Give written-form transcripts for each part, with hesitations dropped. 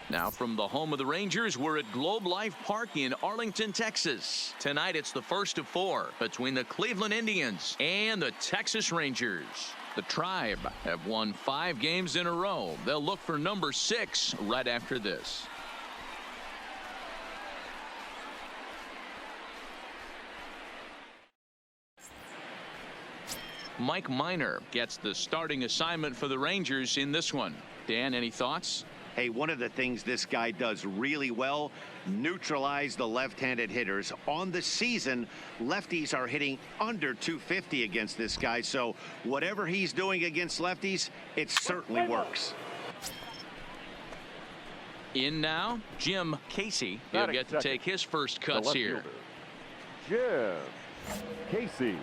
Now from the home of the Rangers, we're at Globe Life Park in Arlington, Texas. Tonight it's the first of 4 between the Cleveland Indians and the Texas Rangers. The Tribe have won 5 games in a row. They'll look for number 6 right after this. Mike Minor gets the starting assignment for the Rangers in this one. Dan, any thoughts? Hey, one of the things this guy does really well, neutralize the left-handed hitters. On the season, lefties are hitting under 250 against this guy, so whatever he's doing against lefties, it certainly works. In now, Jim Casey. He'll get to take his first cuts here. Jim Casey.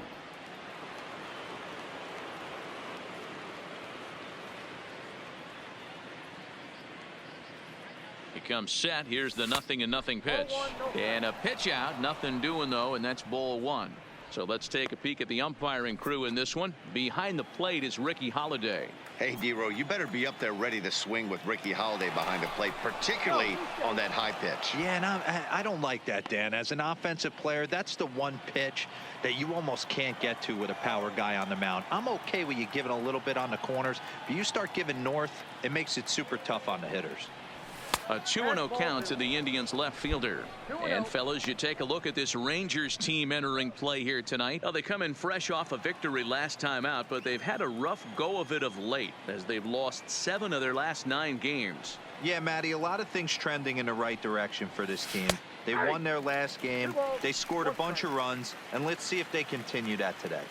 Comes set. Here's the 0-0 pitch. And a pitch out. Nothing doing, though, and that's ball 1. So let's take a peek at the umpiring crew in this one. Behind the plate is Ricky Holiday. Hey, D-Row, you better be up there ready to swing with Ricky Holiday behind the plate, particularly on that high pitch. Yeah, and I don't like that, Dan. As an offensive player, that's the one pitch that you almost can't get to with a power guy on the mound. I'm okay with you giving a little bit on the corners, but you start giving north, it makes it super tough on the hitters. A 2-0 count to the Indians left fielder. And fellas, you take a look at this Rangers team entering play here tonight. They come in fresh off a victory last time out, but they've had a rough go of it of late as they've lost 7 of their last 9 games. Yeah, Matty, a lot of things trending in the right direction for this team. They won their last game. They scored a bunch of runs, and let's see if they continue that today.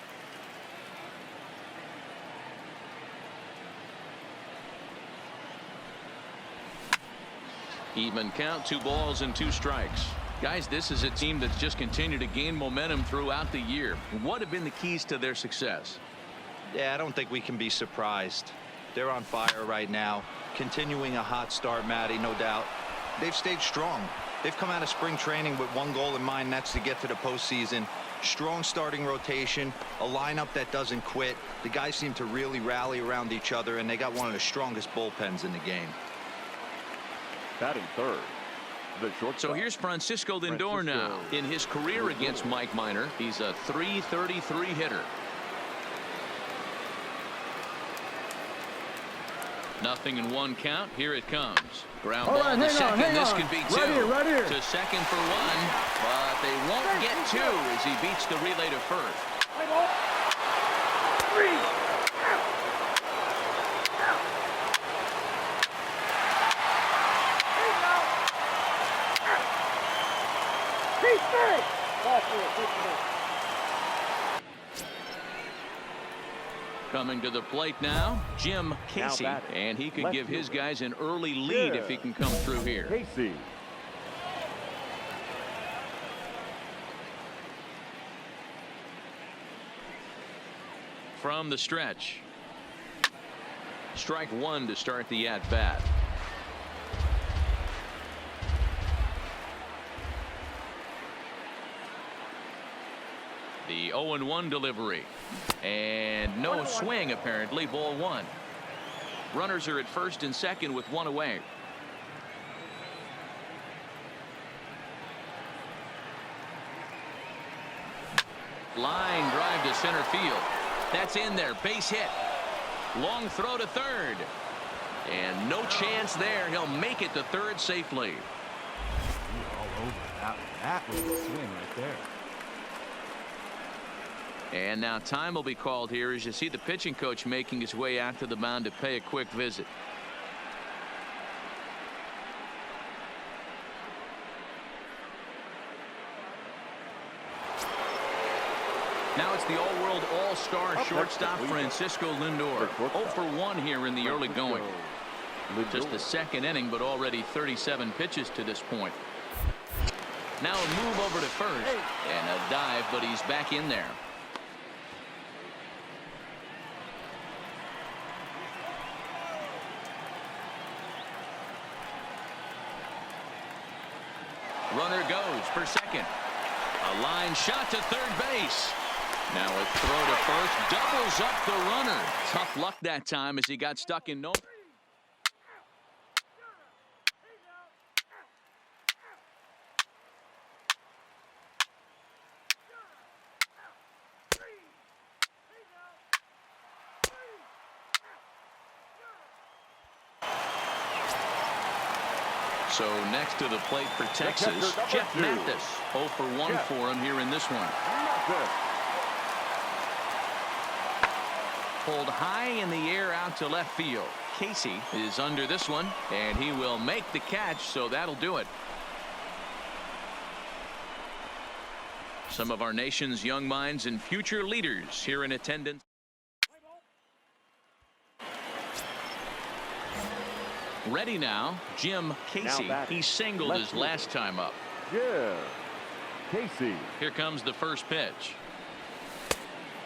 Even count, 2 balls and 2 strikes. Guys, this is a team that's just continued to gain momentum throughout the year. What have been the keys to their success? Yeah, I don't think we can be surprised. They're on fire right now. Continuing a hot start, Matty, no doubt. They've stayed strong. They've come out of spring training with one goal in mind, that's to get to the postseason. Strong starting rotation, a lineup that doesn't quit. The guys seem to really rally around each other, and they got one of the strongest bullpens in the game. Batting third, the shortstop. So here's Francisco Lindor now. In his career against Mike Minor, he's a .333 hitter. 0-1 count. Here it comes. Ground ball to second. This could be 2. Right here. To second for 1, but they won't get 2 as he beats the relay to first. 3. Coming to the plate now, Jim Casey, and he could give his guys an early lead if he can come through here. Casey. From the stretch. Strike 1 to start the at-bat. The 0-1 delivery. And no swing, apparently. Ball 1. Runners are at first and second with 1 away. Line drive to center field. That's in there. Base hit. Long throw to third. And no chance there. He'll make it to third safely. All over that. That was a swing right there. And now time will be called here as you see the pitching coach making his way out to the mound to pay a quick visit. Now it's the all-world all-star shortstop Francisco Lindor. 0 for 1 here in the early going. Just the second inning, but already 37 pitches to this point. Now a move over to first and a dive, but he's back in there. Runner goes for second. A line shot to third base. Now a throw to first doubles up the runner. Tough luck that time as he got stuck in no. So next to the plate for Texas, Jeff Mathis. 0 for 1 for him here in this one. Pulled high in the air out to left field. Casey is under this one, and he will make the catch, so that'll do it. Some of our nation's young minds and future leaders here in attendance. Ready now, Jim Casey. He singled his last time up. Yeah, Casey. Here comes the first pitch.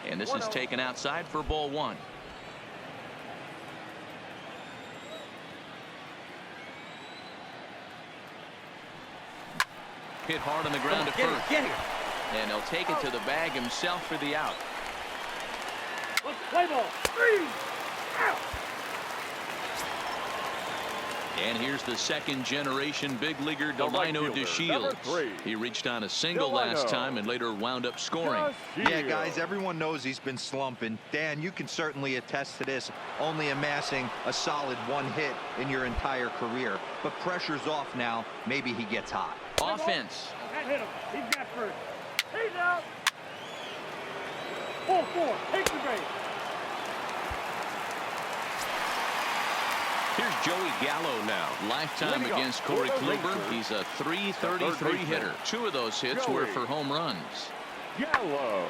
And this is taken outside for ball 1. Hit hard on the ground to first. Get here. And he'll take it to the bag himself for the out. Play ball. 3 out. And here's the second generation big leaguer Delino DeShields. He reached on a single last time and later wound up scoring. Yeah, guys, everyone knows he's been slumping. Dan, you can certainly attest to this, only amassing a solid 1 hit in your entire career. But pressure's off now. Maybe he gets hot. Offense. That hit him. He's got first. He's out. 4-4. Take the base. Here's Joey Gallo now. Lifetime against Corey Kluber. He's a .333 hitter. 2 of those hits were for home runs. Gallo.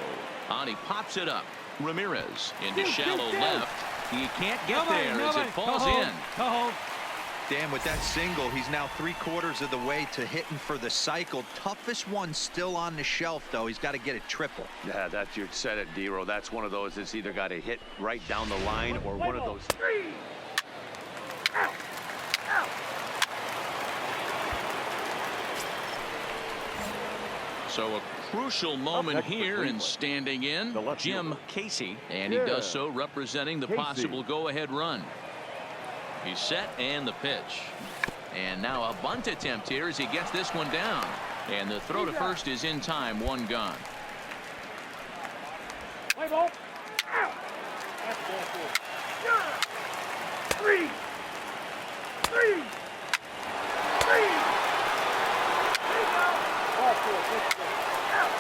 On he pops it up. Ramirez into shallow left. He can't get there as it falls in. Dan, with that single, he's now 3/4 of the way to hitting for the cycle. Toughest one still on the shelf, though. He's got to get a triple. Yeah, that's you said it, Dero. That's one of those that's either got to hit right down the line or one of those. 3 out. Out. So a crucial moment here, and standing in, Jim Casey, and he does so representing the possible go-ahead run. He's set, and the pitch. And now a bunt attempt here as he gets this one down. And the throw to first is in time. 1 gone. Play ball. Out. That's ball 4. 3. 3. 3. Ball 4. Out.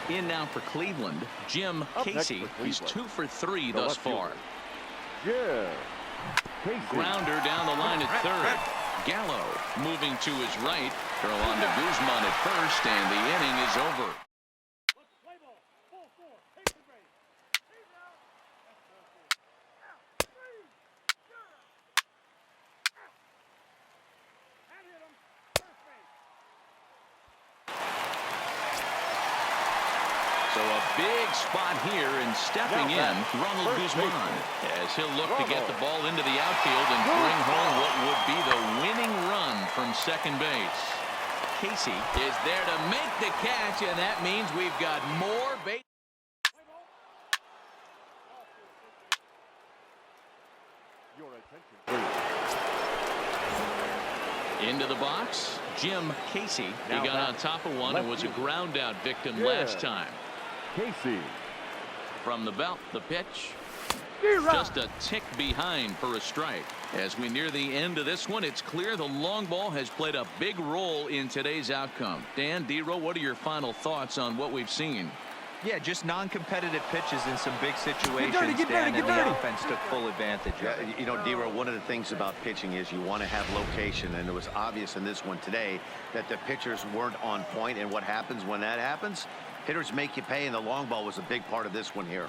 In now for Cleveland, Jim Casey. He's 2 for 3 thus far. Yeah. Casey. Grounder down the line at third. Gallo moving to his right. Throw on to Guzman at first, and the inning is over. Play ball. 4-4. Take the base. He's out. That's ball 4. Out. 3. Out. And hit him. First base. So a big spot here, and stepping in, Ronald Guzman, as he'll look to get the ball into the outfield and bring home what would be the winning run from second base. Casey is there to make the catch, and that means we've got more base. Into the box, Jim Casey. He got on top of one and was a ground out victim last time. Casey. From the belt, the pitch. Just a tick behind for a strike. As we near the end of this one, it's clear the long ball has played a big role in today's outcome. Dan, Dero, what are your final thoughts on what we've seen? Yeah, just non-competitive pitches in some big situations, Dan, and the offense took full advantage of it. You know, Dero, one of the things about pitching is you want to have location, and it was obvious in this one today that the pitchers weren't on point, and what happens when that happens? Hitters make you pay, and the long ball was a big part of this one here.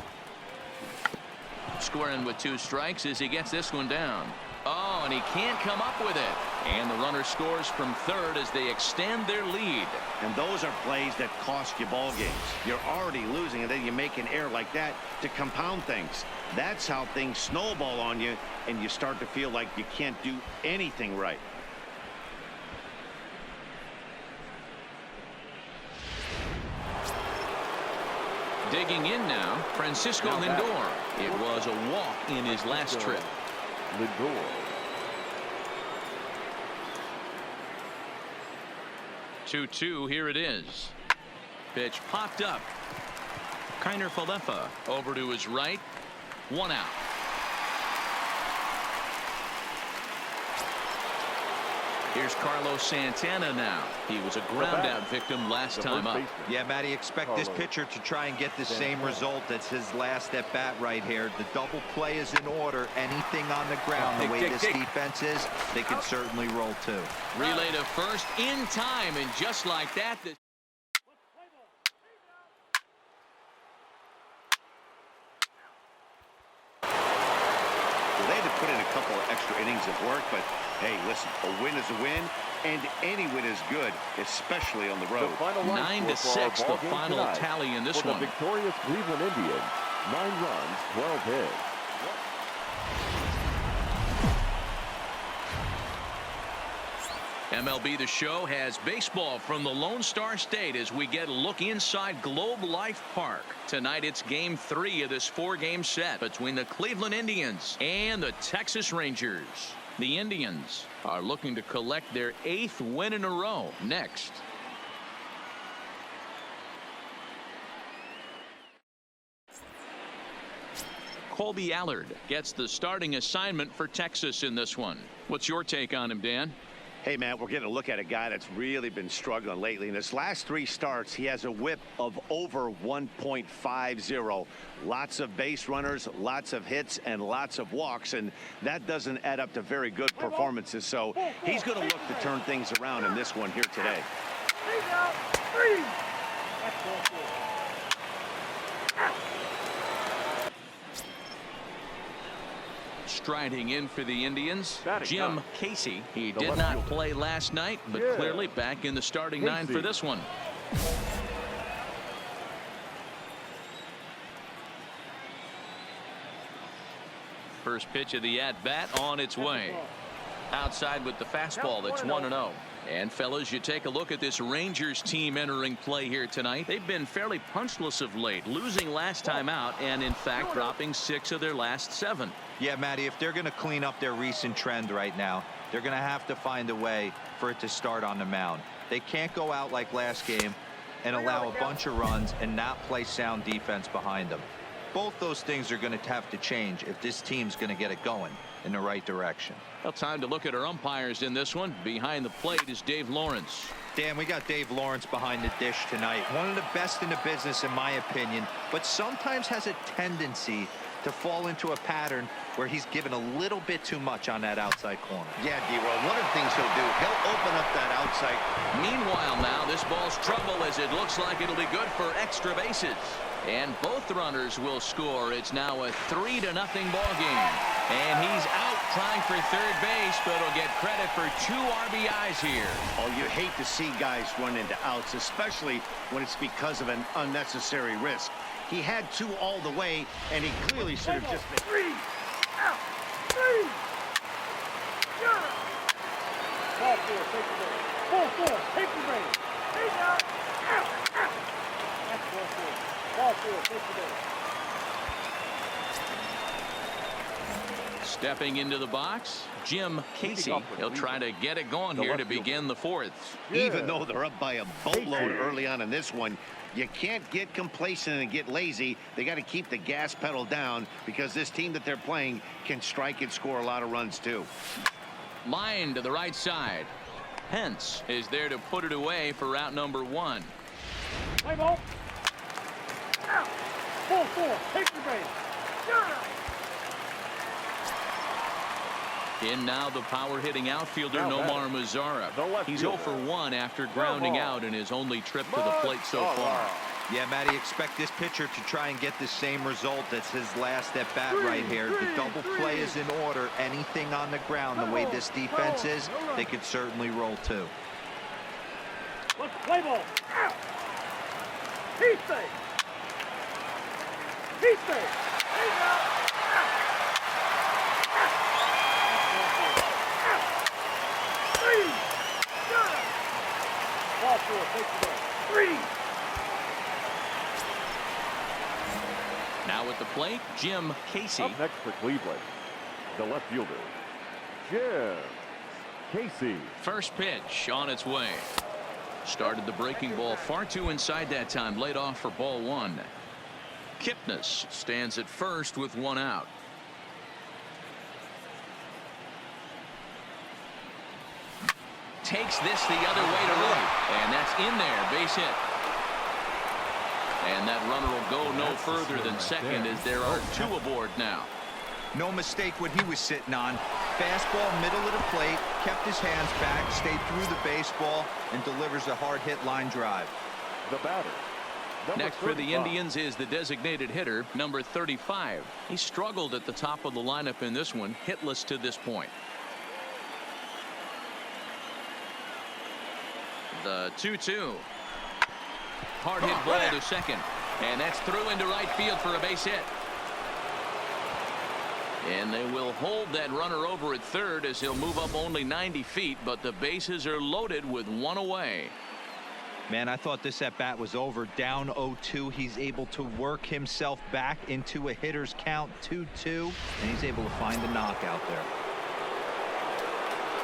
Squaring with 2 strikes as he gets this one down. Oh, and he can't come up with it. And the runner scores from third as they extend their lead. And those are plays that cost you ball games. You're already losing, and then you make an error like that to compound things. That's how things snowball on you, and you start to feel like you can't do anything right. Digging in now, Francisco Lindor. It was a walk in his last trip. Lindor. 2-2, here it is. Pitch popped up. Kiner Falefa over to his right. 1 out. Here's Carlos Santana now. He was a ground out victim last time up. Yeah, Matty, expect this pitcher to try and get the same result as his last at bat right here. The double play is in order. Anything on the ground, the way this defense is, they could certainly roll too. Relay to first in time, and just like that, the They had to put in a couple of extra innings of work, but hey, listen, a win is a win, and any win is good, especially on the road. 9-6, the final tally in this one. The victorious Cleveland Indians, 9 runs, 12 hits. MLB The Show has baseball from the Lone Star State as we get a look inside Globe Life Park. Tonight it's game 3 of this 4-game set between the Cleveland Indians and the Texas Rangers. The Indians are looking to collect their 8th win in a row next. Colby Allard gets the starting assignment for Texas in this one. What's your take on him, Dan? Hey, man, we're getting a look at a guy that's really been struggling lately. In his last 3 starts, he has a whip of over 1.50. Lots of base runners, lots of hits, and lots of walks, and that doesn't add up to very good performances. So he's going to look to turn things around in this one here today. Striding in for the Indians, Jim Casey. He did not play last night, but clearly back in the starting 9 for this one. First pitch of the at-bat on its way. Outside with the fastball, that's 1-0. And fellas, you take a look at this Rangers team entering play here tonight. They've been fairly punchless of late, losing last time out and in fact dropping 6 of their last 7. Yeah, Matty, if they're going to clean up their recent trend right now, they're going to have to find a way for it to start on the mound. They can't go out like last game and allow a bunch of runs and not play sound defense behind them. Both those things are going to have to change if this team's going to get it going in the right direction. Well, time to look at our umpires in this one. Behind the plate is Dave Lawrence. Dan, we got Dave Lawrence behind the dish tonight. One of the best in the business, in my opinion, but sometimes has a tendency to fall into a pattern where he's given a little bit too much on that outside corner. Yeah, D-Roll, one of the things he'll do, he'll open up that outside. Meanwhile now, this ball's trouble as it looks like it'll be good for extra bases. And both runners will score. It's now a 3-0 ball game. And he's out trying for third base, but he'll get credit for 2 RBIs here. Oh, you hate to see guys run into outs, especially when it's because of an unnecessary risk. He had 2 all the way, and he clearly should have just been. 3 out. 3. Ball 4, take the base. Ball 4, take the base. 8 out. Out. That's ball 4. Ball 4, take the base. Stepping into the box, Jim Casey. He'll try to get it going here to begin the 4th. Even though they're up by a boatload early on in this one, you can't get complacent and get lazy. They got to keep the gas pedal down because this team that they're playing can strike and score a lot of runs too. Line to the right side. Pence is there to put it away for route number 1. Play ball. Out. Ball 4, take the base. In now the power-hitting outfielder Nomar Mazara. He's 0 for 1 after grounding out in his only trip to the plate so far. Yeah, Matty, expect this pitcher to try and get the same result as his last at-bat right here. The double play is in order. Anything on the ground, the way this defense is, they could certainly roll too. Let's play ball. Out. He's safe. He's safe. He's out. Ball 4, take the ball. 3. Now at the plate, Jim Casey. Up next for Cleveland, the left fielder, Jim Casey. First pitch on its way. Started the breaking ball far too inside that time. Laid off for ball 1. Kipnis stands at first with one out. Takes this the other way to right, and that's in there, base hit. And that runner will go no further than second as there are two aboard now. No mistake what he was sitting on. Fastball, middle of the plate, kept his hands back, stayed through the baseball, and delivers a hard hit line drive. The batter. Next for the Indians is the designated hitter, number 35. He struggled at the top of the lineup in this one, hitless to this point. The 2-2. Hard hit ball to second, and that's through into right field for a base hit. And they will hold that runner over at third as he'll move up only 90 feet, but the bases are loaded with one away. Man, I thought this at bat was over. Down 0-2. He's able to work himself back into a hitter's count, 2-2, and he's able to find the knockout there.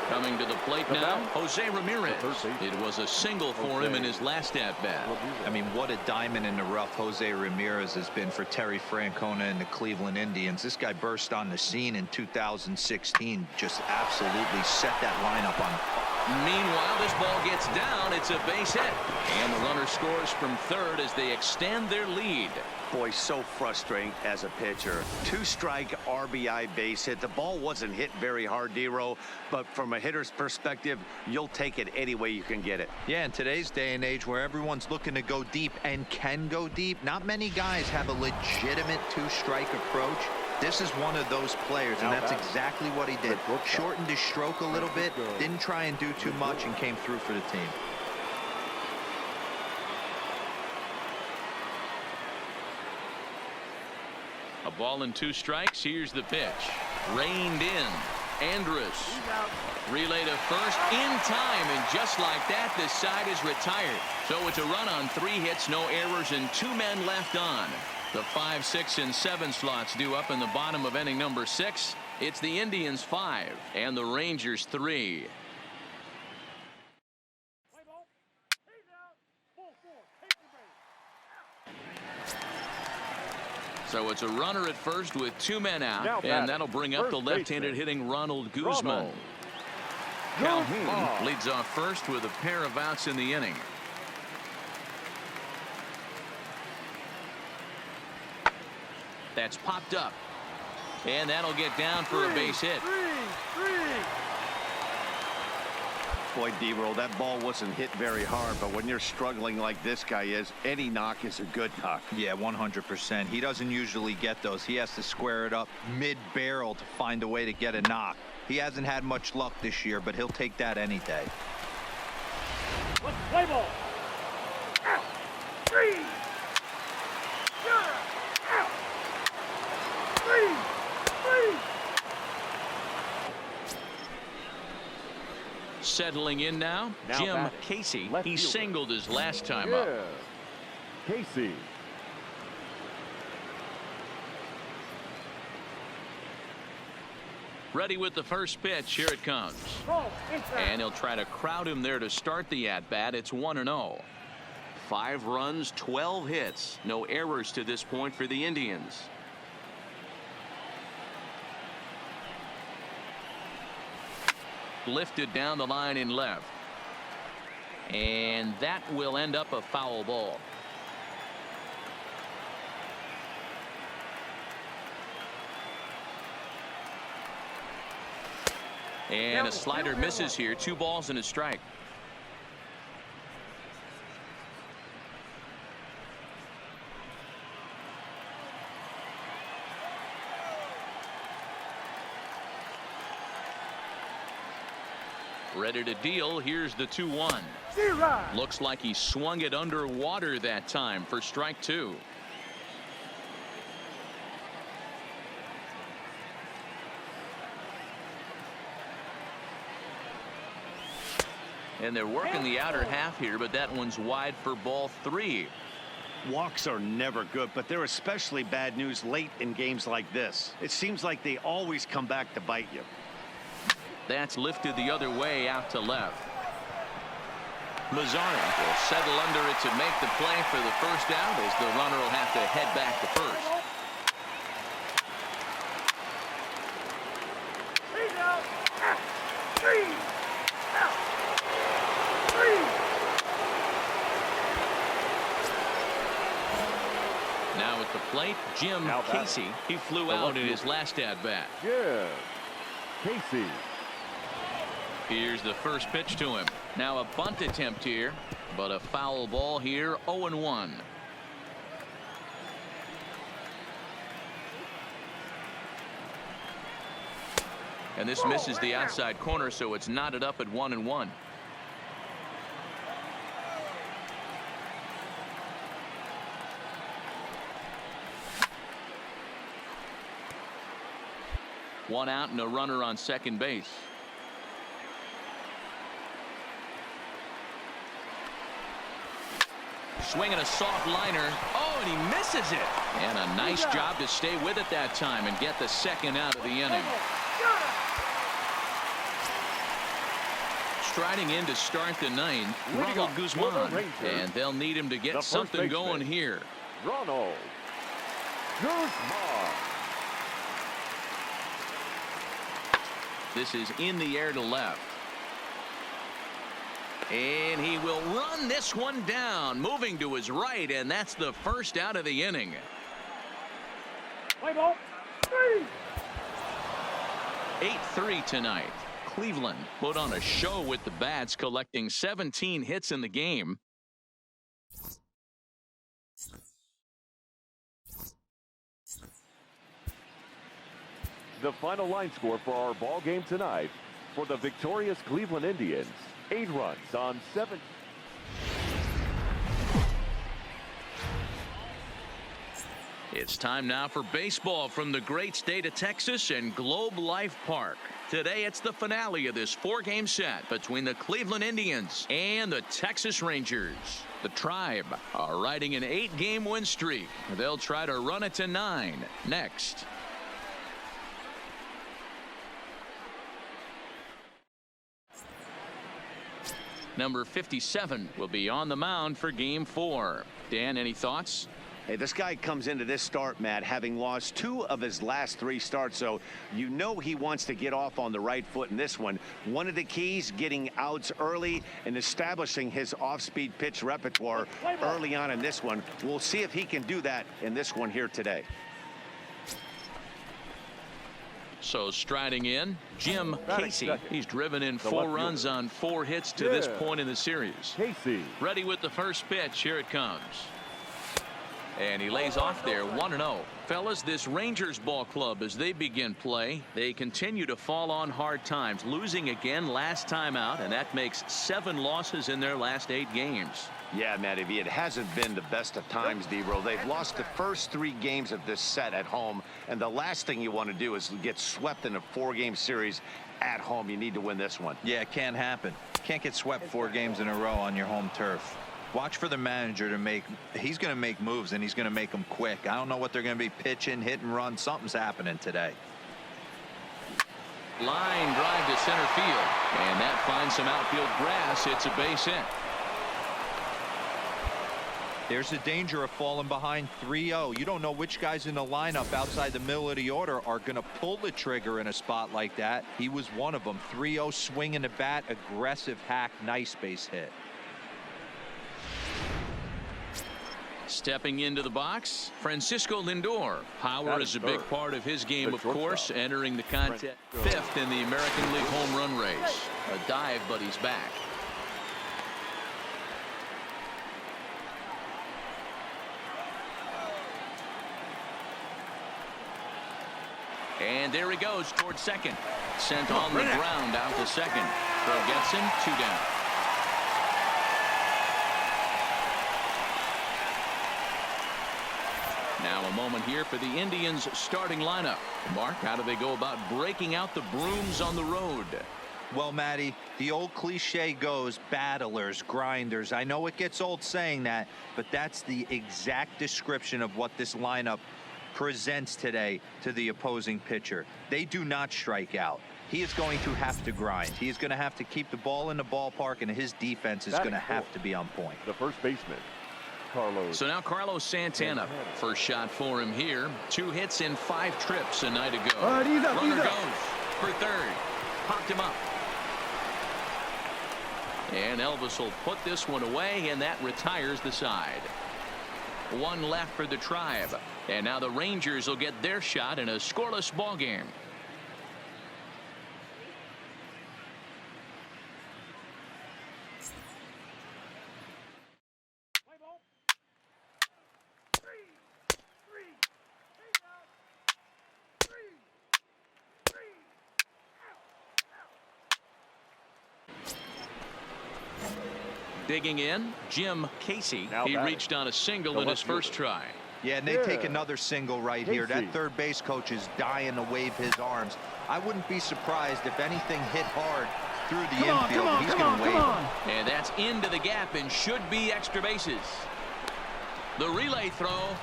Coming to the plate now, Jose Ramirez. It was a single for him in his last at bat. I mean, what a diamond in the rough Jose Ramirez has been for Terry Francona and the Cleveland Indians. This guy burst on the scene in 2016, just absolutely set that lineup on. Meanwhile, this ball gets down. It's a base hit, and the runner scores from third as they extend their lead. Boy, so frustrating as a pitcher. Two-strike RBI base hit. The ball wasn't hit very hard, D-Row, but from a hitter's perspective, you'll take it any way you can get it. Yeah, in today's day and age where everyone's looking to go deep and can go deep, not many guys have a legitimate two-strike approach. This is one of those players, and that's exactly what he did. Shortened his stroke a little bit, didn't try and do too much, and came through for the team. A ball and two strikes. Here's the pitch. Reined in. Andrus. Relay to first in time, and just like that, this side is retired. So it's a run on 3 hits, no errors, and 2 men left on. The 5, 6, and 7 slots due up in the bottom of inning number 6. It's the Indians 5 and the Rangers 3. So it's a runner at first with 2 men out, and that'll bring up the left-handed hitting Ronald Guzman. Calhoun leads off first with a pair of outs in the inning. That's popped up, and that'll get down for a base hit. Boy, D-Roll, that ball wasn't hit very hard, but when you're struggling like this guy is, any knock is a good knock. Yeah, 100%. He doesn't usually get those. He has to square it up mid-barrel to find a way to get a knock. He hasn't had much luck this year, but he'll take that any day. Let's play ball. Out. 3. Out. 3. Settling in now Jim Casey. He singled his last time up. Casey. Ready with the first pitch. Here it comes. And he'll try to crowd him there to start the at-bat. It's 1-0. 5 runs, 12 hits. No errors to this point for the Indians. Lifted down the line in left, and that will end up a foul ball. And a slider misses here. 2 balls and a strike. Ready to deal. Here's the 2-1. Looks like he swung it underwater that time for strike 2. And they're working the outer half here, but that one's wide for ball 3. Walks are never good, but they're especially bad news late in games like this. It seems like they always come back to bite you. That's lifted the other way out to left. Mazzarri will settle under it to make the play for the first out as the runner will have to head back to first. Now at the plate, Jim Casey. He flew out in his last at-bat. Jim Casey. Here's the first pitch to him. Now a bunt attempt here, but a foul ball here, 0-1. And this misses the outside corner, so it's knotted up at 1-1. One out and a runner on second base. Swinging a soft liner. Oh, and he misses it. And a nice job to stay with it that time and get the second out of the inning. Striding in to start the ninth, Ronald Guzman. And they'll need him to get something going here. Ronald Guzman. This is in the air to left. And he will run this one down, moving to his right, and that's the first out of the inning. Play ball. 8-3 tonight. Cleveland put on a show with the bats, collecting 17 hits in the game. The final line score for our ball game tonight for the victorious Cleveland Indians. 8 runs on 7. It's time now for baseball from the great state of Texas and Globe Life Park. Today it's the finale of this 4-game set between the Cleveland Indians and the Texas Rangers. The Tribe are riding an 8-game win streak. They'll try to run it to 9 next. Number 57 will be on the mound for game 4. Dan, any thoughts? Hey, this guy comes into this start, Matt, having lost 2 of his last 3 starts, so you know he wants to get off on the right foot in this one. One of the keys, getting outs early and establishing his off-speed pitch repertoire early on in this one. We'll see if he can do that in this one here today. So striding in, Jim Casey. He's driven in 4 runs on 4 hits to this point in the series. Casey. Ready with the first pitch. Here it comes. And he lays off there, 1-0. Fellas, this Rangers ball club, as they begin play, they continue to fall on hard times, losing again last time out, and that makes 7 losses in their last 8 games. Yeah, Matt, it hasn't been the best of times, D-Roll. They've lost the first 3 games of this set at home, and the last thing you want to do is get swept in a 4-game series at home. You need to win this one. Yeah, it can't happen. Can't get swept 4 games in a row on your home turf. Watch for the manager to he's going to make moves, and he's going to make them quick. I don't know what they're going to be pitching, hit and run. Something's happening today. Line drive to center field, and that finds some outfield grass. It's a base hit. There's the danger of falling behind 3-0. You don't know which guys in the lineup outside the middle of the order are going to pull the trigger in a spot like that. He was one of them. 3-0, swinging the bat, aggressive hack, nice base hit. Stepping into the box, Francisco Lindor. Power is a big part of his game, of course, entering the contest 5th in the American League home run race. A dive, but he's back. And there he goes towards second. Sent on the ground out to second. Throw gets him, 2 down. Now a moment here for the Indians starting lineup. Mark, how do they go about breaking out the brooms on the road? Well, Matty, the old cliche goes battlers, grinders. I know it gets old saying that, but that's the exact description of what this lineup presents today to the opposing pitcher. They do not strike out. he is going to have to grind. He is going to have to keep the ball in the ballpark, and his defense is going to have to be on point. The first baseman, Carlos. So now Carlos Santana. First shot for him here. 2 hits in 5 trips a night ago. Runner goes for third. Popped him up. And Elvis will put this one away, and that retires the side. 1 left for the Tribe. And now the Rangers will get their shot in a scoreless ball game. Digging in, Jim Casey. He reached on a single in his first try. Yeah, and they take another single right here. That third base coach is dying to wave his arms. I wouldn't be surprised if anything hit hard through the infield. He's going to wave them. And that's into the gap and should be extra bases. The relay throw.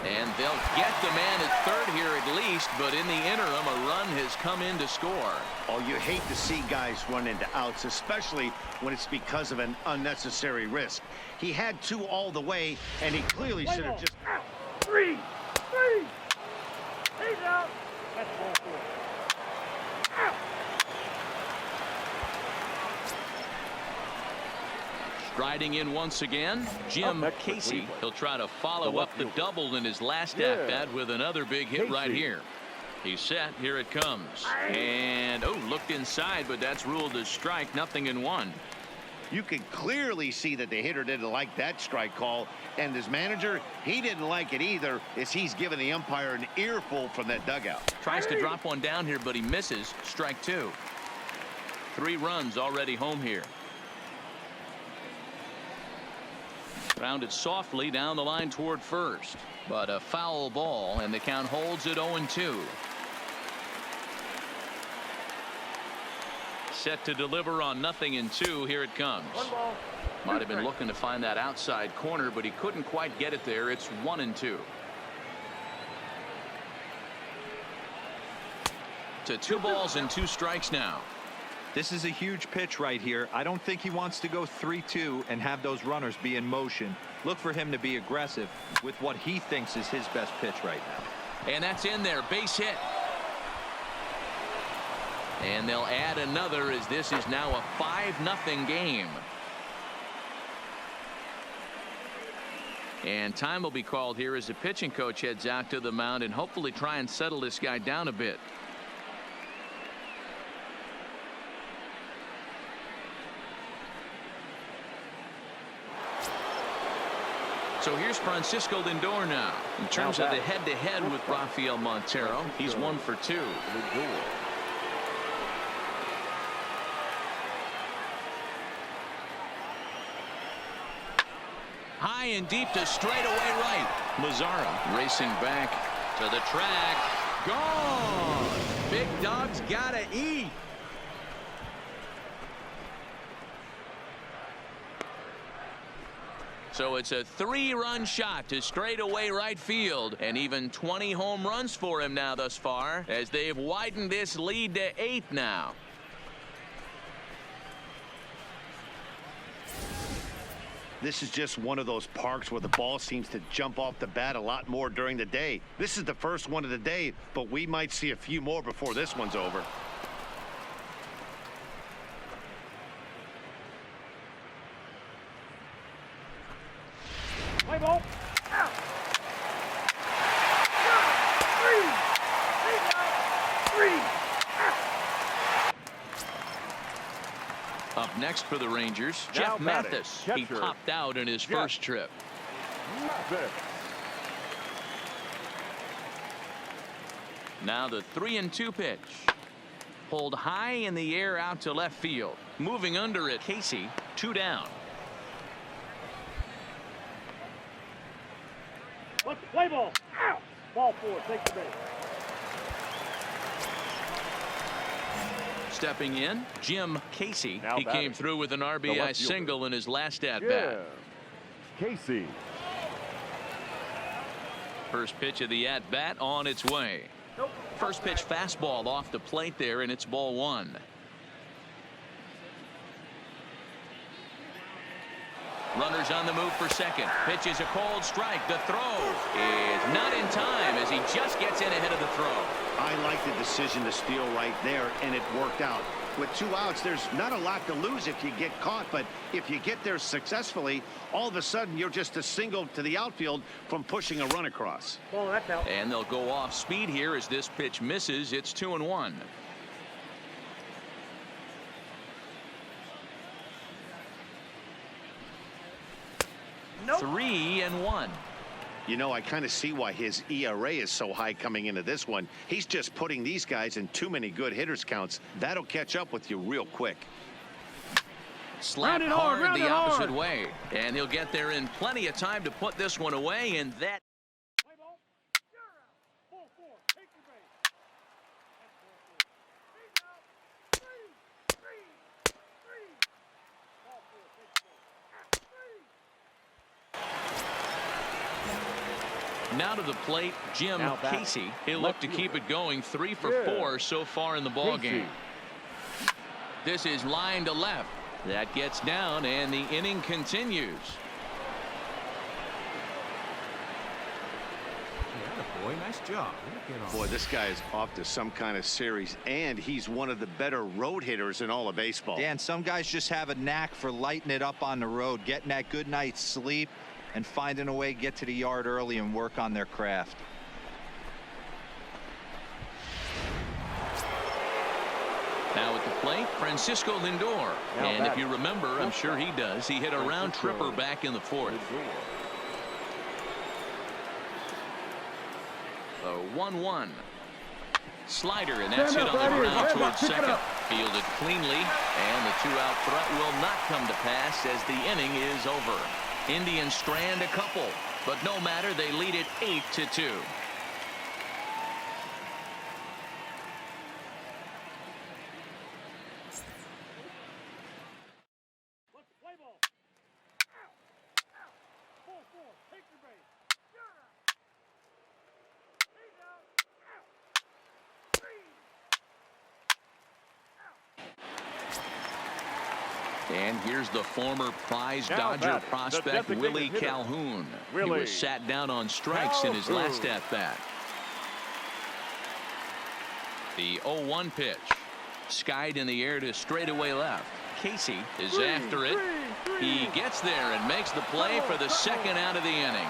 And they'll get the man at third here at least, but in the interim, a run has come in to score. Oh, you hate to see guys run into outs, especially when it's because of an unnecessary risk. He had 2 all the way, and he clearly should have just... Out. 3. He's out. That's ball 4. Out. Striding in once again, Jim Casey. He'll try to follow up the double in his last at-bat with another big hit right here. He's set. Here it comes. And, looked inside, but that's ruled a strike. Nothing in 1. You could clearly see that the hitter didn't like that strike call, and his manager, he didn't like it either, as he's giving the umpire an earful from that dugout. Tries to drop one down here, but he misses. Strike 2. 3 runs already home here. Grounded softly down the line toward first, but a foul ball, and the count holds at 0-2. Set to deliver on 0-2. Here it comes. Might have been looking to find that outside corner, but he couldn't quite get it there. It's 1-2. To 2 balls and 2 strikes now. This is a huge pitch right here. I don't think he wants to go 3-2 and have those runners be in motion. Look for him to be aggressive with what he thinks is his best pitch right now. And that's in there. Base hit. And they'll add another, as this is now a 5-0 game. And time will be called here as the pitching coach heads out to the mound and hopefully try and settle this guy down a bit. So here's Francisco Lindor now. In terms of the head-to-head with Rafael Montero, he's 1 for 2. High and deep to straightaway right. Mazzara racing back to the track. Gone. Big dog's gotta eat. So it's a 3-run shot to straightaway right field, and even 20 home runs for him now thus far, as they've widened this lead to 8 now. This is just one of those parks where the ball seems to jump off the bat a lot more during the day. This is the first one of the day, but we might see a few more before this one's over. Play ball. Out. 3. Up next for the Rangers, Jeff Mathis. He popped out in his first trip. Now the 3-2 pitch. Pulled high in the air out to left field. Moving under it, Casey. 2 down. Play ball. Out. Ball 4. Take the base. Stepping in, Jim Casey. He came through with an RBI single in his last at-bat. Casey. First pitch of the at-bat on its way. First pitch fastball off the plate there, and it's ball one. Runners on the move for second. Pitch is a cold strike. The throw is not in time as he just gets in ahead of the throw. I like the decision to steal right there, and it worked out. With 2 outs, there's not a lot to lose if you get caught, but if you get there successfully, all of a sudden you're just a single to the outfield from pushing a run across. Ball, that's out. And they'll go off speed here as this pitch misses. It's 2-1. Nope. 3-1. You know, I kind of see why his ERA is so high coming into this one. He's just putting these guys in too many good hitters counts. That'll catch up with you real quick. Slapped hard the opposite way. And he'll get there in plenty of time to put this one away, and that. Play ball. You're out. Ball four. Take your base. That's ball four. He's out. Three. Ball four. Take your base. Now to the plate, Jim Casey. He'll look to keep it going. 3 for 4 so far in the ball game. This is line to left. That gets down, and the inning continues. Boy, nice job. Boy, this guy is off to some kind of series, and he's one of the better road hitters in all of baseball. Dan, some guys just have a knack for lighting it up on the road, getting that good night's sleep, and finding a way to get to the yard early and work on their craft. Now at the plate, Francisco Lindor. And if you remember, I'm sure he does, he hit a round tripper back in the fourth. The 1-1. Slider, and that's hit on the ground towards second. Fielded cleanly, and the 2-out threat will not come to pass as the inning is over. Indians strand a couple, but no matter, they lead it 8-2. Let's play ball. Ball four. Take your base. You're out. He's out. Three. And here's the former prize Dodger prospect Willie Calhoun. He was sat down on strikes in his last at bat. The 0-1 pitch. Skied in the air to straightaway left. Casey is after it. He gets there and makes the play for the second out of the inning.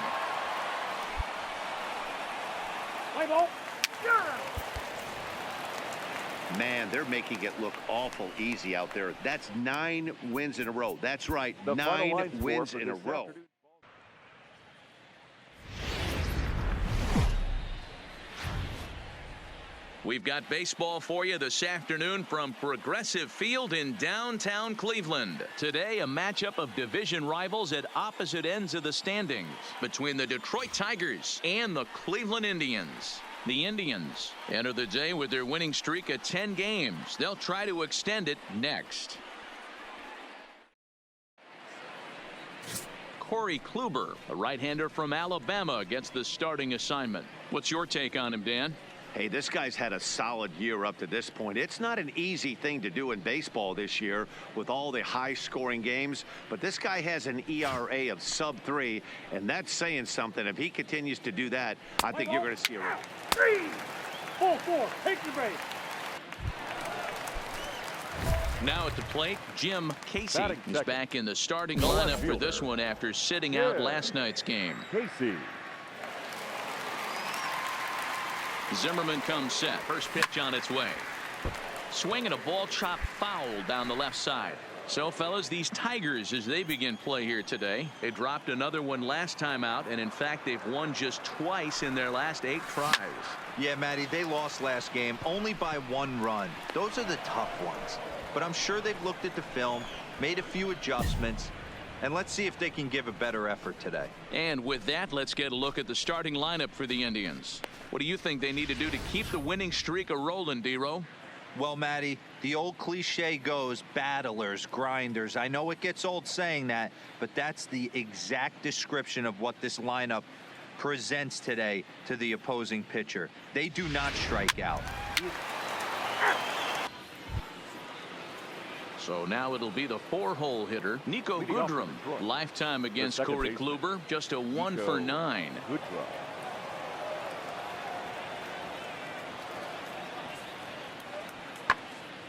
Play ball. You're out. Man, they're making it look awful easy out there. That's 9 wins in a row. That's right, 9 wins in a row. We've got baseball for you this afternoon from Progressive Field in downtown Cleveland. Today, a matchup of division rivals at opposite ends of the standings between the Detroit Tigers and the Cleveland Indians. The Indians enter the day with their winning streak at 10 games. They'll try to extend it next. Corey Kluber, a right-hander from Alabama, gets the starting assignment. What's your take on him, Dan? Hey, this guy's had a solid year up to this point. It's not an easy thing to do in baseball this year with all the high-scoring games, but this guy has an ERA of sub-3, and that's saying something. If he continues to do that, I think you're going to see a run. Three. Ball four. Take your base. Now at the plate, Jim Casey is back in the starting lineup for this one after sitting out last night's game. Casey. Zimmerman comes set. First pitch on its way. Swing and a ball chopped foul down the left side. So, fellas, these Tigers, as they begin play here today, they dropped another one last time out, and in fact, they've won just twice in their last 8 tries. Yeah, Matty, they lost last game only by 1 run. Those are the tough ones. But I'm sure they've looked at the film, made a few adjustments, and let's see if they can give a better effort today. And with that, let's get a look at the starting lineup for the Indians. What do you think they need to do to keep the winning streak a-rolling, D-Row? Well, Matty, the old cliche goes, battlers, grinders. I know it gets old saying that, but that's the exact description of what this lineup presents today to the opposing pitcher. They do not strike out. So now it'll be the 4-hole hitter, Nico Goodrum. Lifetime against Corey Kluber, just a 1 for 9.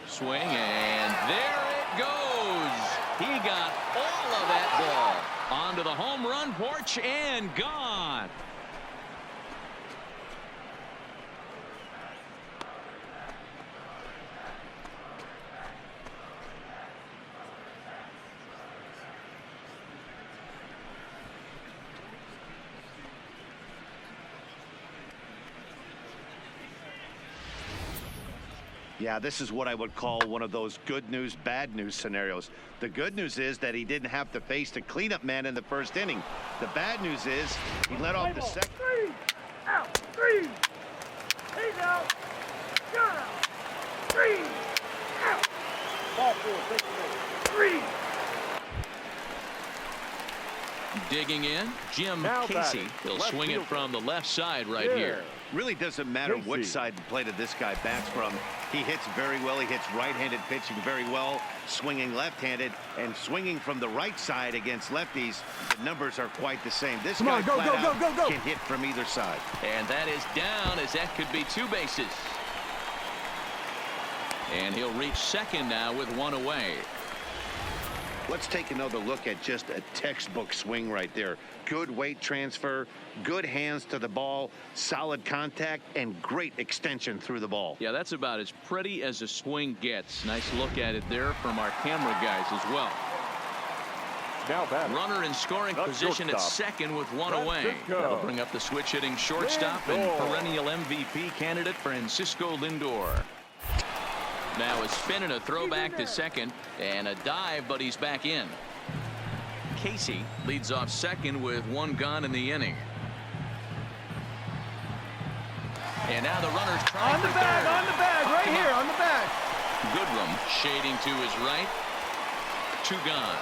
Swing, and there it goes. He got all of that ball onto the home run porch and gone. Yeah, this is what I would call one of those good news, bad news scenarios. The good news is that he didn't have to face the cleanup man in the first inning. The bad news is he let off the second. 3 out, 3. He's out. Got out. 3 out. Ball 4, take the ball. 3. Digging in, Jim Casey. He'll swing it from the left side right here. Really doesn't matter which side of the plate this guy bats from. He hits very well. He hits right-handed pitching very well, swinging left-handed, and swinging from the right side against lefties. The numbers are quite the same. This guy flat out can hit from either side. And that is down, as that could be 2 bases. And he'll reach second now with 1 away. Let's take another look at just a textbook swing right there. Good weight transfer, good hands to the ball, solid contact, and great extension through the ball. Yeah, that's about as pretty as a swing gets. Nice look at it there from our camera guys as well. Runner in scoring position at second with 1 away. That'll bring up the switch hitting shortstop and perennial MVP candidate Francisco Lindor. Now a spin and a throwback to second, and a dive, but he's back in. Casey leads off second with 1 gone in the inning. And now the runner's trying for third. On the bag, right here, on the bag. Goodrum shading to his right. 2 gone.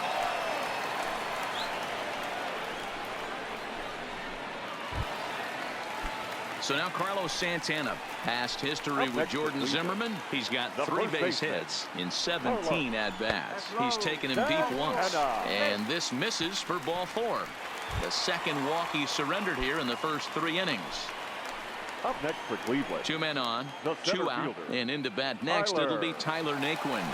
So now Carlos Santana, past history with Jordan Zimmerman. He's got 3 base hits in 17 at-bats. He's taken him deep once, and this misses for ball 4. The second walk he surrendered here in the first 3 innings. Up next for Cleveland. 2 men on, 2 out, and into bat next. It'll be Tyler Naquin.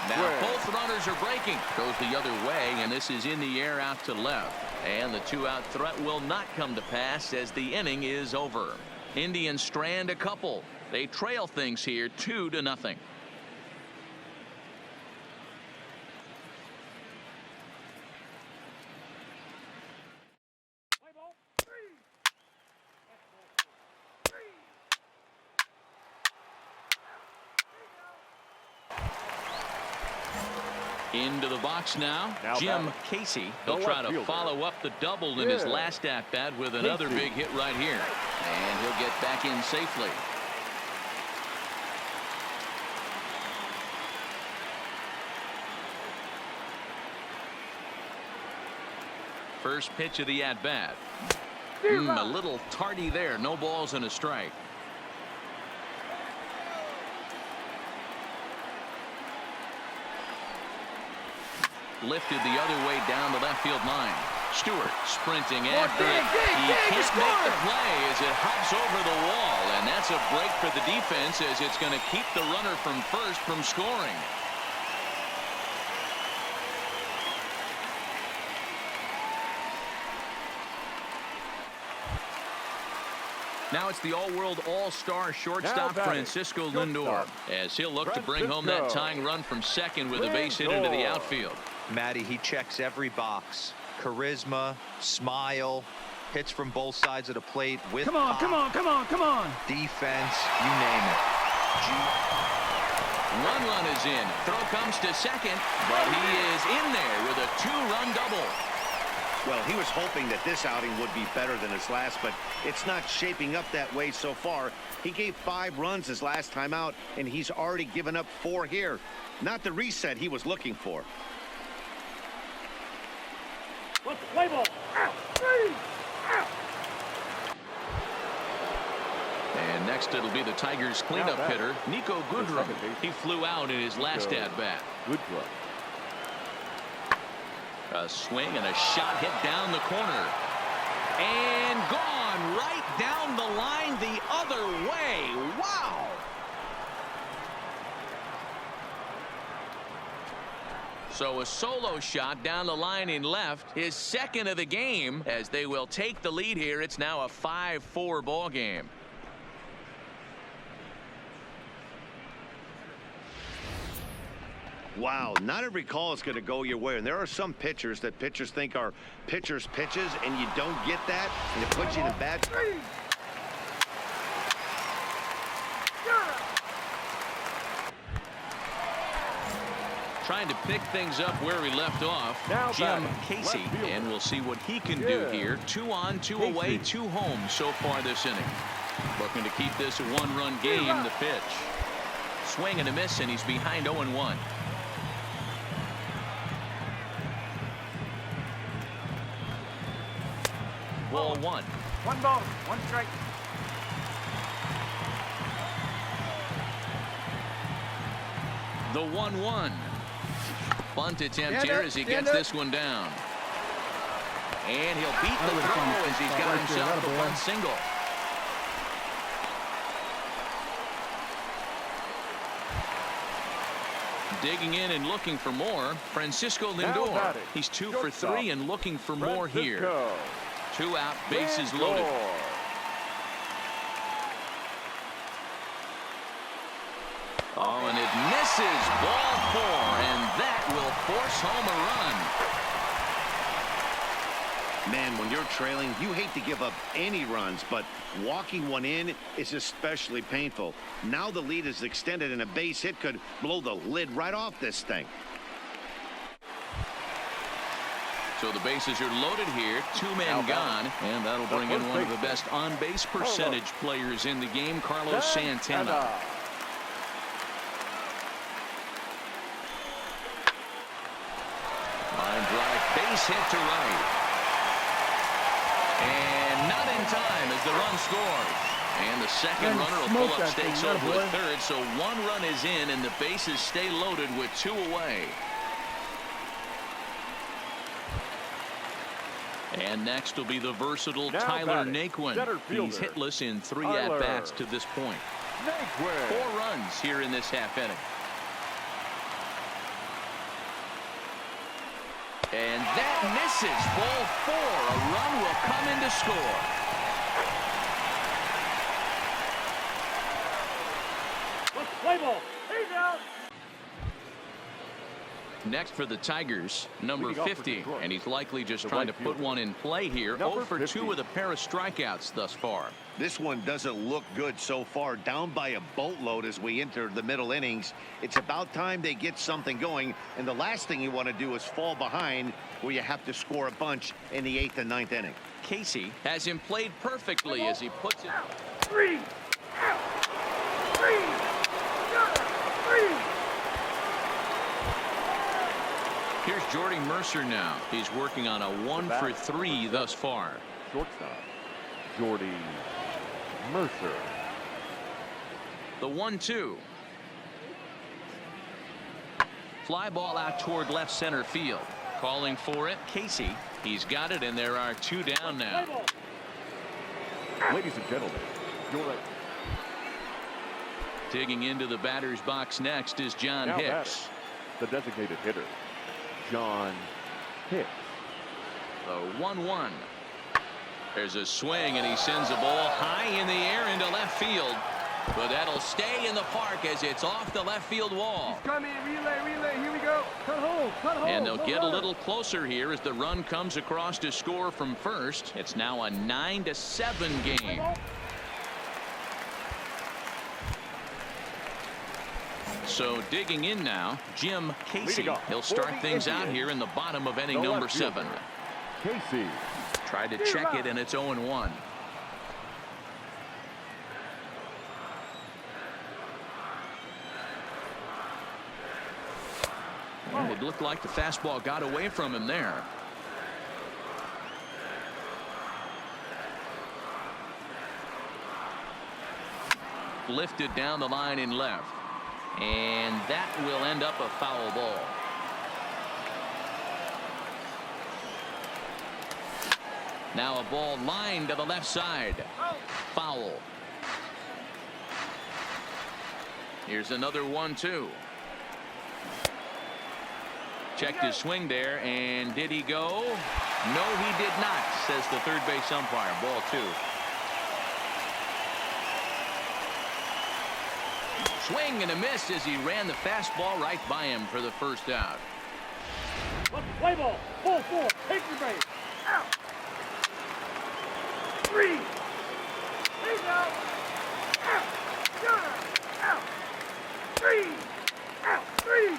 Now both runners are breaking. Goes the other way, and this is in the air out to left. And the 2-out threat will not come to pass as the inning is over. Indians strand a couple. They trail things here 2-0. Into the box now, Jim Casey. He'll try to follow up the double in his last at-bat with another big hit right here. And he'll get back in safely. First pitch of the at-bat. A little tardy there. No balls and a strike. Lifted the other way down the left field line. Stewart sprinting after it. He can't make the play as it hops over the wall, and that's a break for the defense as it's going to keep the runner from first from scoring. Now it's the all-world all-star shortstop Francisco Lindor, as he'll look to bring home that tying run from second with a base hit into the outfield. Matty, he checks every box. Charisma, smile, hits from both sides of the plate with pop, come on. defense, you name it. One run is in. Throw comes to second, but he is in there with a 2-run double. Well, he was hoping that this outing would be better than his last, but it's not shaping up that way so far. He gave 5 runs his last time out, and he's already given up 4 here. Not the reset he was looking for. What's the play ball? Out, 3, out. And next it'll be the Tigers cleanup hitter, Nico Goodrum. He flew out in his last at-bat. Goodrum. A swing and a shot hit down the corner. And gone right down the line the other way. Wow. So a solo shot down the line in left, his second of the game, as they will take the lead here. It's now a 5-4 ball game. Wow, not every call is going to go your way, and there are some pitchers that pitchers think are pitchers' pitches, and you don't get that, and it puts you in a bad. Trying to pick things up where he left off, Now Jim batting, Casey, left fielder. and we'll see what he can do here. 2 on, 2 away, 2 home so far this inning. Looking to keep this a 1-run game. The pitch. Swing and a miss, and he's behind 0-1. Ball 1. 1 ball, 1 strike. The 1-1. Bunt attempt here as he gets this one down. And he'll beat the throw as he's got himself a bunt single. Digging in and looking for more, Francisco Lindor. He's 2 for 3 and looking for more here. 2 out, bases loaded. Oh, and it misses. Ball 4, and that will force home a run. Man, when you're trailing, you hate to give up any runs, but walking one in is especially painful. Now the lead is extended, and a base hit could blow the lid right off this thing. So the bases are loaded here. 2 men gone, and that'll bring in one of the best on-base percentage players in the game, Carlos Santana. Line drive, base hit to right. And not in time as the run scores. And the second runner will pull up stakes over at third. So 1 run is in, and the bases stay loaded with 2 away. And next will be the versatile Tyler Naquin. He's hitless in 3 at-bats to this point. 4 runs here in this half inning. And that misses. Ball 4. A run will come in to score. Play ball. He's out. Next for the Tigers, number 50, and he's likely just trying to put one in play here. 0 for 2 with a pair of strikeouts thus far. This one doesn't look good so far. Down by a boatload as we enter the middle innings. It's about time they get something going, and the last thing you want to do is fall behind where you have to score a bunch in the 8th and 9th inning. Casey has him played perfectly as he puts it. 3 out. 3 out. 3. Here's Jordy Mercer now. He's working on a 1 for 3 thus far. Shortstop, Jordy Mercer. The 1-2. Fly ball out toward left center field. Calling for it, Casey. He's got it, and there are 2 down now. Ladies and gentlemen, your Digging into the batter's box next is John Hicks. the designated hitter, John Hicks. The 1-1. There's a swing, and he sends the ball high in the air into left field. But that'll stay in the park as it's off the left field wall. He's coming. Relay. Here we go. Cut home. And they'll get a little closer here as the run comes across to score from first. It's now a 9-7 game. So digging in now, Jim Casey. He'll start things out here in the bottom of inning number 7. Casey. Tried to check it, and it's 0-1. Well, it looked like the fastball got away from him there. lifted down the line in left. And that will end up a foul ball. Now a ball lined to the left side. Foul. Here's another 1-2. Checked his swing there, and did he go? No, he did not, says the third base umpire. Ball 2. Swing and a miss as he ran the fastball right by him for the first out. Let's play ball. Ball 4. Take your base. Out. 3. He's out. Out. Got him. Out. 3. Out. 3.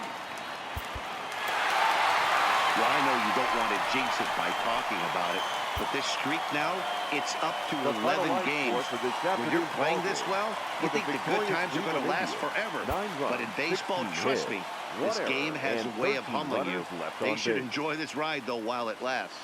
Well, I know you don't want to jinx it by talking about it, but this streak now, it's up to 11 games. When you're playing this well, you think the good times are going to last forever. But in baseball, trust me, this game has a way of humbling you. They should enjoy this ride, though, while it lasts.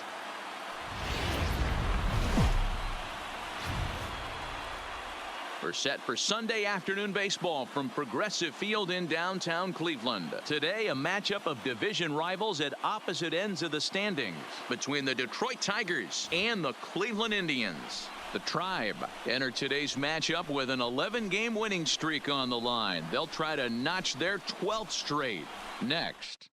We're set for Sunday afternoon baseball from Progressive Field in downtown Cleveland. Today, a matchup of division rivals at opposite ends of the standings between the Detroit Tigers and the Cleveland Indians. The Tribe enter today's matchup with an 11-game winning streak on the line. They'll try to notch their 12th straight. Next,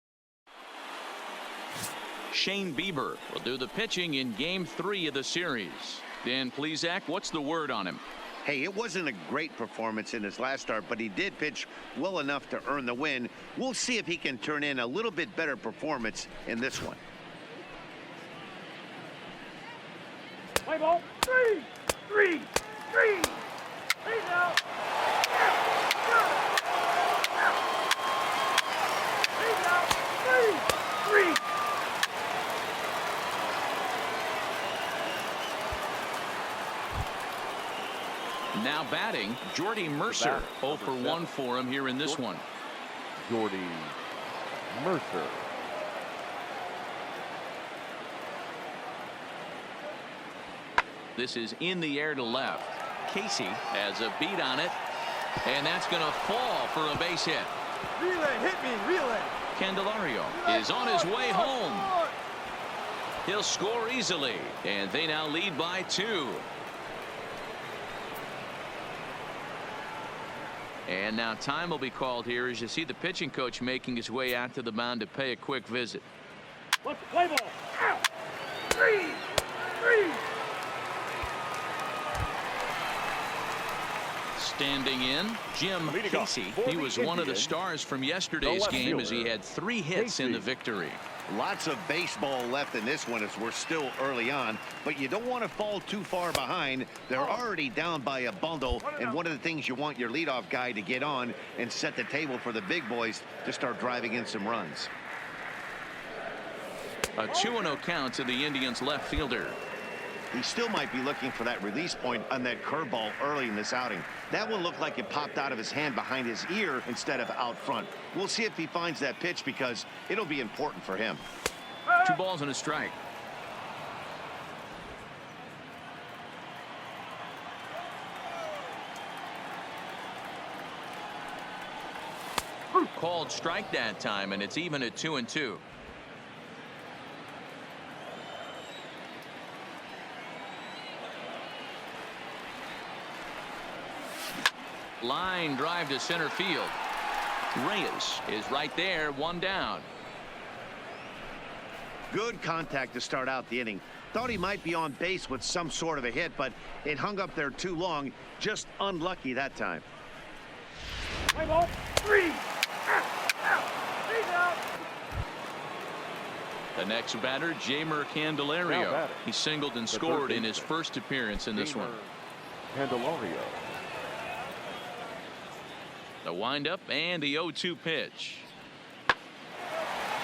Shane Bieber will do the pitching in Game 3 of the series. Dan Plesac, what's the word on him? Hey, it wasn't a great performance in his last start, but he did pitch well enough to earn the win. We'll see if he can turn in a little bit better performance in this one. Play ball. 3. 3. 3. He's out. Out. Got him. Out. He's out. 3. 3. Now batting, Jordy Mercer. 0 for 1 for him here in this one. Jordy Mercer. This is in the air to left. Casey has a beat on it, and that's going to fall for a base hit. Relay, hit me, relay. Candelario is on his way home. He'll score easily, and they now lead by 2. And now time will be called here as you see the pitching coach making his way out to the mound to pay a quick visit. Let's play ball. Out. 3. 3. Standing in, Jim Casey. He was one of the stars from yesterday's game as he had 3 hits in the victory. Lots of baseball left in this one as we're still early on, but you don't want to fall too far behind. They're already down by a bundle, and one of the things you want your leadoff guy to get on and set the table for the big boys to start driving in some runs. A 2-0 count to the Indians left fielder. He still might be looking for that release point on that curveball early in this outing. That one looked like it popped out of his hand behind his ear instead of out front. We'll see if he finds that pitch because it'll be important for him. 2 balls and a strike. Called strike that time, and it's even at 2-2. Line drive to center field. Reyes is right there, 1 down. Good contact to start out the inning. Thought he might be on base with some sort of a hit, but it hung up there too long. Just unlucky that time. Play ball. 3. Out. Out. He's out. The next batter, Jamer Candelario. He singled and scored in his first appearance in this one. Candelario. The windup and the 0-2 pitch.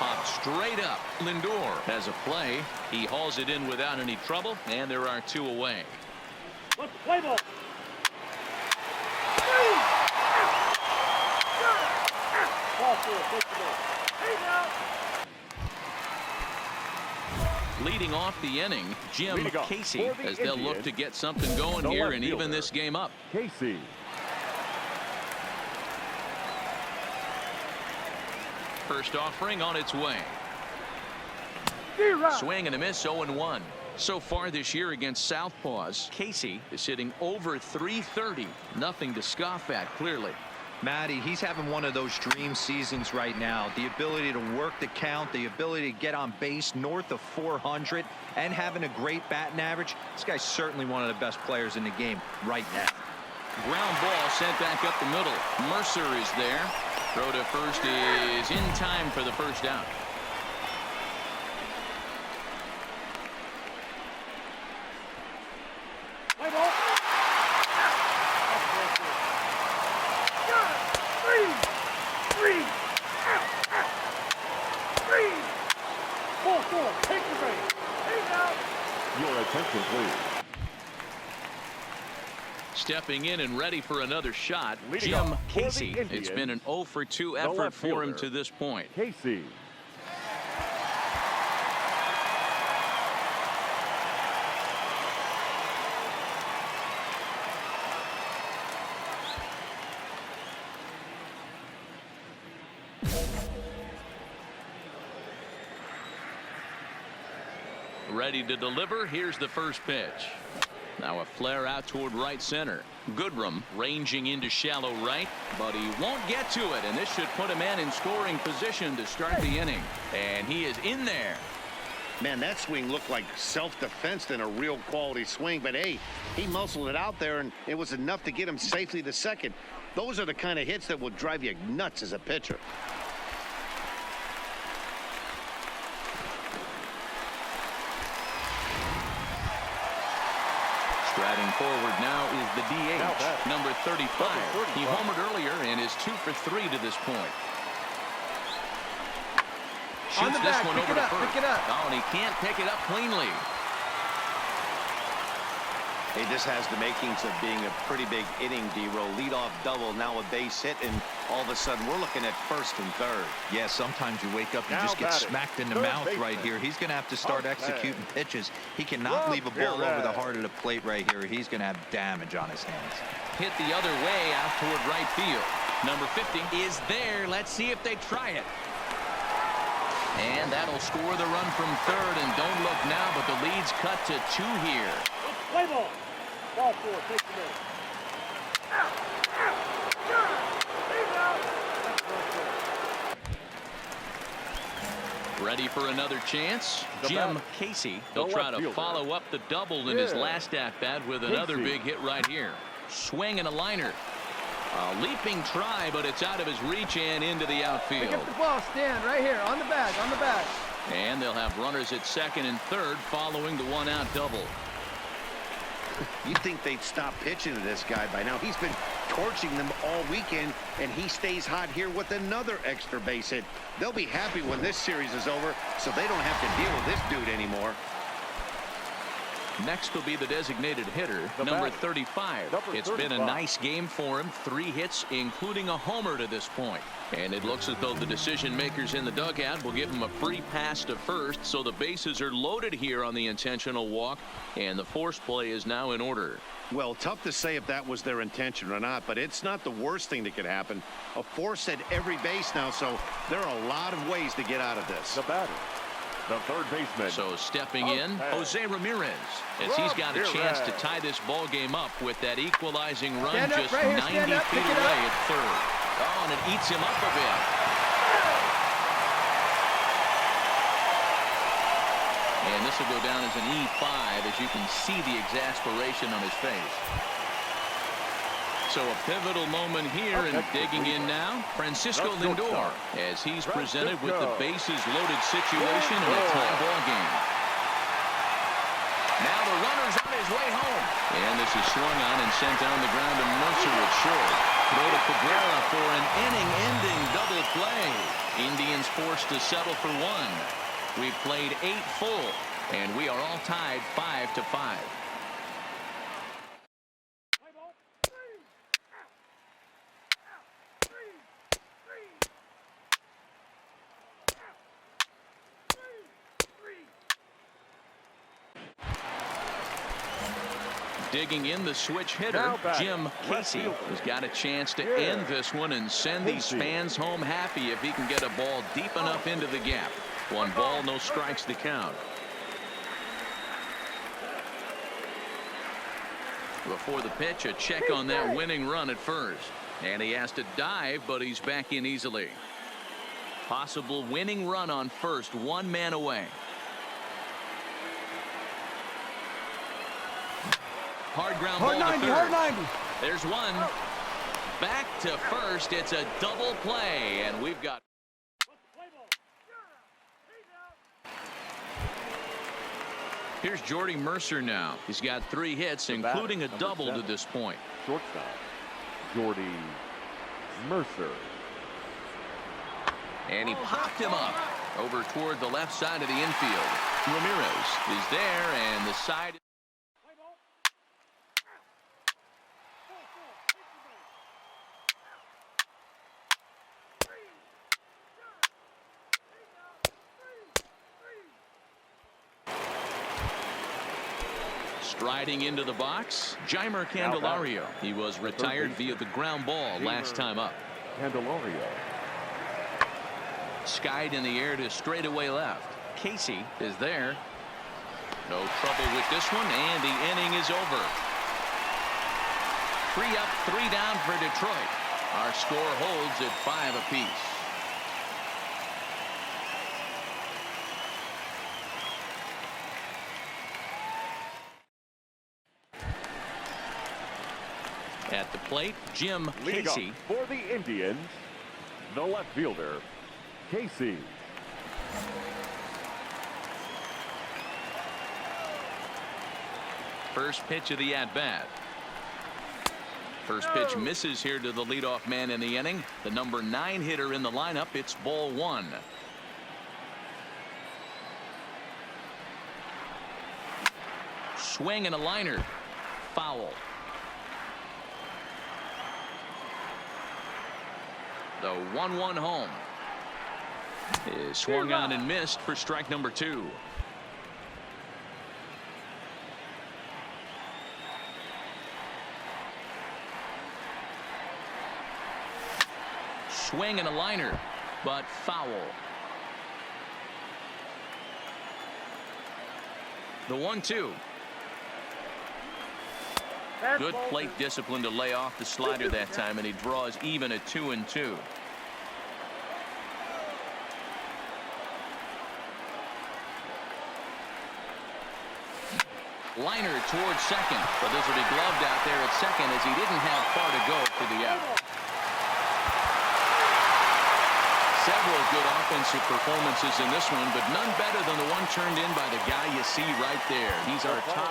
Popped straight up. Lindor has a play. He hauls it in without any trouble, and there are 2 away. Let's play ball. 3. Out. Ball 4. Take the ball. He's out. Leading off the inning, Jim Casey, as they'll look to get something going here and even this game up. Casey. First offering on its way. Swing and a miss, 0-1. So far this year against Southpaws, Casey is hitting over .330. Nothing to scoff at, clearly. Matty, he's having one of those dream seasons right now. The ability to work the count, the ability to get on base north of 400, and having a great batting average. This guy's certainly one of the best players in the game right now. Ground ball sent back up the middle. Mercer is there. Throw to first is in time for the first out. Your attention, please. Stepping in and ready for another shot, Leading Jim off for the Casey. It's been an 0 for 2 effort left for him fielder, to this point. Casey. Ready to deliver. Here's the first pitch. Now a flare out toward right center. Goodrum ranging into shallow right, but he won't get to it, and this should put a man in scoring position to start the inning. And he is in there. Man, that swing looked like self-defense than a real quality swing, but hey, he muscled it out there, and it was enough to get him safely to second. Those are the kind of hits that will drive you nuts as a pitcher. Striding forward now is the Now DH, batting. number 35. Number 35. He homered earlier and is 2 for 3 to this point. Shoots this one over to first. Oh, and he can't pick it up cleanly. Hey, this has the makings of being a pretty big inning, D-Roll. Leadoff double, now a base hit, and all of a sudden we're looking at first and third. Yeah, sometimes you wake up and Now just get batting, smacked in the third mouth right baseman. here. He's going to have to start Okay. executing pitches. He cannot leave a ball over the heart of the plate right here. He's going to have damage on his hands. Hit the other way out toward right field. Number 50 is there. Let's see if they try it. And that'll score the run from third. And don't look now, but the lead's cut to 2 here. Play ball. Ball 4. Take the minute. Out. Leave out. Ready for another chance. The Jim batter. Casey. The He'll try left to fielder. follow up the double in his Yeah. last at-bat with another Casey. big hit right here. Swing and a liner. A leaping try, but it's out of his reach and into the outfield. Pick up the ball, stand right here on the bag, And they'll have runners at second and third following the one-out double. You'd think they'd stop pitching to this guy by now. He's been torching them all weekend, and he stays hot here with another extra base hit. They'll be happy when this series is over, so they don't have to deal with this dude anymore. Next will be the designated hitter, The number batter. 35. Number It's been a 35. nice game for him. 3 hits, including a homer to this point. And it looks as though the decision makers in the dugout will give him a free pass to first, so the bases are loaded here on the intentional walk, and the force play is now in order. Well, tough to say if that was their intention or not, but it's not the worst thing that could happen. A force at every base now, so there are a lot of ways to get out of this. The batter. The third baseman. So stepping in, Okay. Jose Ramirez, as he's got a chance to tie this ball game up with that equalizing run Stand up, just right here, 90 stand up, feet pick it away up. at third. Oh, and it eats him up a bit. And this will go down as an E5, as you can see the exasperation on his face. So a pivotal moment here, and digging in now, Francisco The Lindor, shortstop. as he's presented with the Francisco. bases loaded situation in a tie ball game. Now the runner's on his way home. And this is swung on and sent down the ground to Mercer at short. Throw to Cabrera for an inning-ending double play. Indians forced to settle for 1. We've played 8 full, and we are all tied 5-5. Digging in the switch hitter, Now batting, Jim left Casey, fielder. has got a chance to Yeah. end this one and send these Casey. fans home happy if he can get a ball deep enough into the gap. 1 ball, no strikes to count. Before the pitch, a check on that winning run at first. And he has to dive, but he's back in easily. Possible winning run on first, 1 man away. Hard ground ball to third. Hard 90. There's one. Back to first. It's a double play, and we've got. Here's Jordy Mercer now. He's got 3 hits, including a double to this point. Shortstop, Jordy Mercer. And he popped him up over toward the left side of the infield. Ramirez is there, and the side. Striding into the box, Jeimer Candelario. He was retired via the ground ball last time up. Candelario. Skied in the air to straightaway left. Casey is there. No trouble with this one, and the inning is over. 3 up, 3 down for Detroit. Our score holds at 5 apiece. At the plate, Jim Leading Casey. up for the Indians, the left fielder, Casey. First pitch of the at-bat. First pitch misses here to the leadoff man in the inning. The number 9 hitter in the lineup. It's ball 1. Swing and a liner. Foul. The 1-1 home is swung on and missed for strike number 2. Swing and a liner, but foul. The 1-2. Good plate discipline to lay off the slider that time, and he draws even at 2-2. Liner towards second, but this will be gloved out there at second as he didn't have far to go for the out. Several good offensive performances in this one, but none better than the one turned in by the guy you see right there. He's our top